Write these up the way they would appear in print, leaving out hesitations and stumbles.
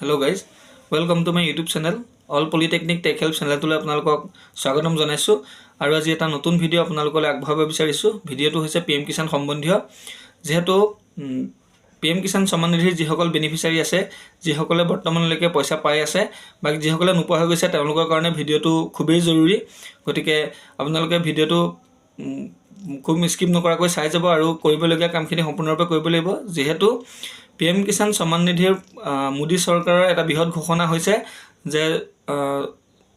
Hello guys, welcome to my YouTube channel. All Polytechnic Tech Help channel to আপোনালোকক স্বাগতম জনাইছো আৰু আজি এটা নতুন ভিডিও আপোনালোকলৈ আগবঢ়াব বিচাৰিছো। ভিডিওটো হৈছে PM কিষাণ সম্বন্ধীয়। যেহেতু PM কিষাণ সন্মান নিধিৰ যিসকল বেনিফিচিয়াৰী আছে, যিসকলে বৰ্তমানলৈকে পইচা পাই আছে বা যিসকলে নোপোৱা হৈ গৈছে তেওঁলোকৰ কাৰণে ভিডিওটো খুবেই জৰুৰী। গতিকে আপোনালোকে ভিডিওটো খুব স্কিপ নকৰাকৈ চাই যাব আৰু কৰিবলগীয়া কামখিনি সম্পূৰ্ণৰূপে কৰিব লাগিব। যেহেতু PM কিষাণ সন্মান নিধিৰ মোদী চৰকাৰৰ এটা বৃহৎ ঘোষণা হৈছে যে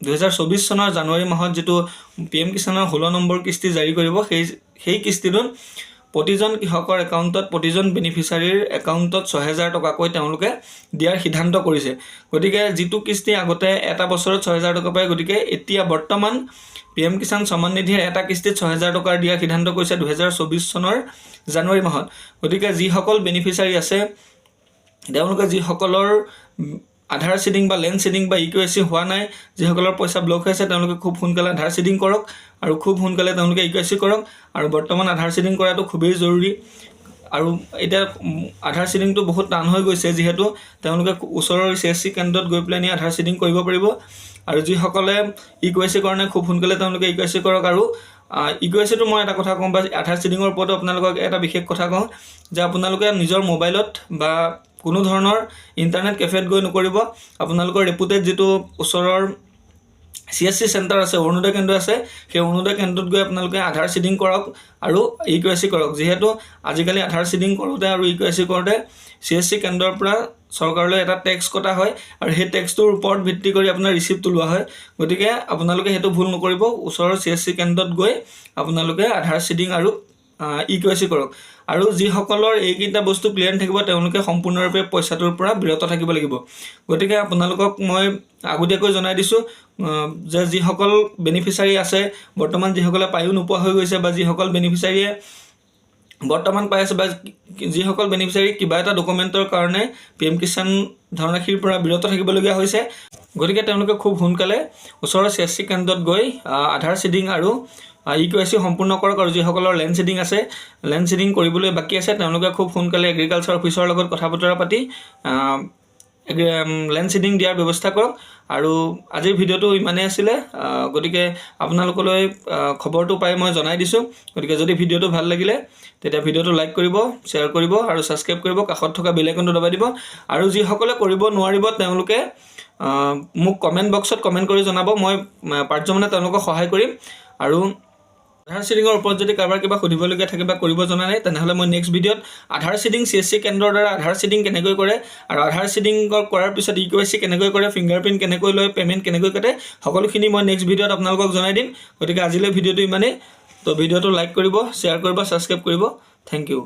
2024 চনৰ জানুৱাৰী মাহত যেটো PM কিষাণৰ 16 নম্বৰ কিস্তি জাৰি কৰিব, সেই কিস্তিটোত প্ৰতিজন কৃষকৰ একাউণ্টত প্ৰতিজন বেনিফিচিয়াৰীৰ একাউণ্টত 6000 টকাকৈ তেওঁলোকে দিয়াৰ সিদ্ধান্ত কৰিছে। গতিকে যেটো কিস্তি আগতে এটা বছৰত 6000 টকা পায়, গতিকে এতিয়া বৰ্তমান PM কিষাণ সন্মান নিধিৰ এটা কিস্তিত 6000 টকা দিয়াৰ সিদ্ধান্ত কৰিছে 2024 চনৰ জানুৱাৰী মাহত। গতিকে যিসকল বেনিফিচিয়াৰী আছে তেওঁলোকে যিসকলৰ আধাৰ সিডিং বা লেন্ড সিডিং বা ইকুএসি হোৱা নাই, যিসকলৰ পইচা ব্লক হৈ আছে তেওঁলোকে খুব সোনকালে আধাৰ সিডিং কৰক আৰু খুব সোনকালে তেওঁলোকে ইকুএসি কৰক। আৰু বৰ্তমান আধাৰ সিডিং কৰাটো খুবেই জৰুৰী। আৰু এতিয়া আধাৰ সিডিংটো বহুত টান হৈ গৈছে, যেহেতু তেওঁলোকে ওচৰৰ CSC কেন্দ্ৰত গৈ পেলাই আধাৰ সিডিং কৰিব পাৰিব। আৰু যিসকলে ইকুএসি কাৰণে খুব সোনকালে তেওঁলোকে ইকুএসি কৰক। আৰু ইকুএসিটো মই এটা কথা কওঁ বা আধাৰ সিডিংৰ ওপৰত আপোনালোকক এটা বিশেষ কথা কওঁ যে আপোনালোকে নিজৰ মোবাইলত বা কোনো ধৰণৰ ইণ্টাৰনেট কেফেত গৈ নকৰিব। আপোনালোকৰ ৰেপুটেড যেটো ওচৰৰ CSC চেণ্টাৰ আছে, অৰুণোদয় কেন্দ্ৰ আছে, সেই অৰুণোদয় কেন্দ্ৰত গৈ আপোনালোকে আধাৰ সিডিং কৰক আৰু ইকুএসি কৰক। যেহেতু আজিকালি আধাৰ সিডিং কৰোঁতে আৰু ইকুএসি কৰোঁতে CSC কেন্দ্ৰৰ পৰা চৰকাৰলৈ এটা টেক্স কটা হয় আৰু সেই টেক্সটোৰ ওপৰত ভিত্তি কৰি আপোনাৰ ৰিচিপ্ট লোৱা হয়। গতিকে আপোনালোকে সেইটো ভুল নকৰিব। ওচৰৰ CSC কেন্দ্ৰত গৈ আপোনালোকে আধাৰ সিডিং আৰু ইকুএসি কৰক। আৰু যিসকলৰ এইকেইটা বস্তু ক্লিয়াৰ থাকিব তেওঁলোকে সম্পূৰ্ণৰূপে পইচাটোৰ পৰা বিৰত থাকিব লাগিব। গতিকে আপোনালোকক মই আগতীয়াকৈ জনাই দিছোঁ যে যিসকল বেনিফিচিয়াৰী আছে বৰ্তমান, যিসকলে পায়ো নোপোৱা হৈ গৈছে বা যিসকল বেনিফিচিয়াৰীয়ে বৰ্তমান পাই আছে বা যিসকল বেনিফিচিয়াৰী কিবা এটা ডকুমেণ্টৰ কাৰণে PM কিষাণ ধনৰাশিৰ পৰা বিৰত থাকিবলগীয়া হৈছে, গতিকে তেওঁলোকে খুব সোনকালে ওচৰৰ CSC কেন্দ্ৰত গৈ আধাৰ সিডিং আৰু ইকুএসি সম্পূৰ্ণ কৰক। আৰু যিসকলৰ লেন্ড সিডিং আছে, লেন্ড সিডিং কৰিবলৈ বাকী আছে, তেওঁলোকে খুব সোনকালে এগ্ৰিকালচাৰ অফিচৰ লগত কথা বতৰা পাতি লেন্ড সিডিং দিয়াৰ ব্যৱস্থা কৰক। আৰু আজিৰ ভিডিওটো ইমানেই আছিলে। গতিকে আপোনালোকলৈ খবৰটো পাই মই জনাই দিছোঁ। গতিকে যদি ভিডিওটো ভাল লাগিলে তেতিয়া ভিডিওটো লাইক কৰিব, শ্বেয়াৰ কৰিব আৰু ছাবস্ক্ৰাইব কৰিব, কাষত থকা বেল আইকনটো দবাই দিব। আৰু যিসকলে কৰিব নোৱাৰিব তেওঁলোকে মোক কমেণ্ট বক্সত কমেণ্ট কৰি জনাব, মই পাৰ্যমানে তেওঁলোকক সহায় কৰিম। আৰু আধাৰ সিডিঙৰ ওপৰত যদি কাৰোবাৰ কিবা সুধিবলগীয়া থাকে বা কৰিব জনা নাই, তেনেহ'লে মই নেক্সট ভিডিঅ'ত আধাৰ সিডিং CSC কেন্দ্ৰৰ দ্বাৰা আধাৰ সিডিং কেনেকৈ কৰে আৰু আধাৰ সিডিং কৰাৰ পিছত ইকুএসি কেনেকৈ কৰে, ফিংগাৰপ্ৰিণ্ট কেনেকৈ লয়, পে'মেণ্ট কেনেকৈ কাটে, সকলোখিনি মই নেক্সট ভিডিঅ'ত আপোনালোকক জনাই দিম। গতিকে আজিলৈ ভিডিঅ'টো ইমানেই। তো ভিডিঅ'টো লাইক কৰিব, শ্বেয়াৰ কৰিব, ছাবস্ক্ৰাইব কৰিব। Thank U.